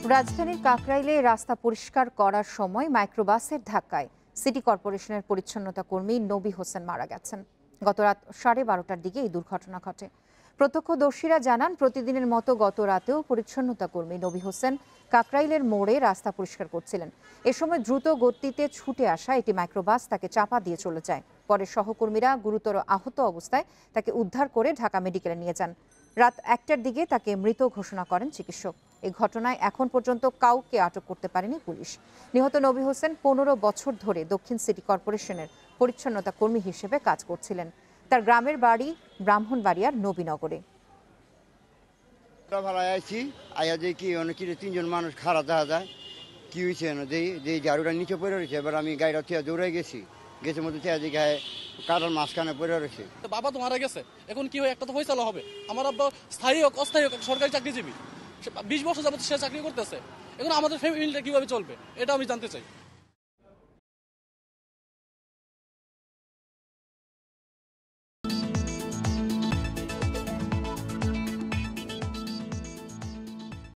রাজধানীর কাকরাইলে রাস্তা পরিষ্কার করার সময় মাইক্রোবাসের ধাক্কায় সিটি কর্পোরেশনের পরিচ্ছন্নতা কর্মী নবী হোসেন মারা গেছেন। গত রাত 12:30টার দিকে এই দুর্ঘটনা ঘটে। প্রত্যক্ষদর্শীরা জানান, প্রতিদিনের মতো গত রাতেও পরিচ্ছন্নতা কর্মী নবী হোসেন কাকরাইলের মোড়ে রাস্তা পরিষ্কার করছিলেন। এ সময় দ্রুত গতিতে ছুটে আসা একটি মাইক্রোবাস তাকে চাপা দিয়ে চলে যায়। পরে সহকর্মীরা গুরুতর আহত অবস্থায় তাকে উদ্ধার করে ঢাকা মেডিকেলে নিয়ে যান। রাত 1টার দিকে তাকে মৃত ঘোষণা করেন চিকিৎসক। এই ঘটনায় এখন পর্যন্ত কাউকে আটক করতে পারেনি পুলিশ। নিহত নবী হোসেন 15 বছর ধরে দক্ষিণ সিটি কর্পোরেশনের পরিচ্ছন্নতা কর্মী হিসেবে কাজ করছিলেন। তার গ্রামের বাড়ি ব্রাহ্মণবাড়িয়ার নবীনগরে। তিনজন মানুষ খারাপ দেখা যায়, কি হয়েছে যে ঝাড়ুটা নিচে পড়ে রয়েছে। এবার আমি গাড়িটা থেকে দৌড়ে গেছি, গেছে মধ্যে গায়ে কাটার মাঝখানে পড়ে রয়েছে। বাবা তো মারা গেছে, এখন কি হয় একটা তো ফয়সালা হবে। আমার আব্বা স্থায়ী হোক অস্থায়ী হোক সরকারি চাকরিজীবী, 20 বছর যাবত সে চাকরি করতেছে। এখন আমাদের ফ্যামিলিটা কিভাবে চলবে এটা আমি জানতে চাই।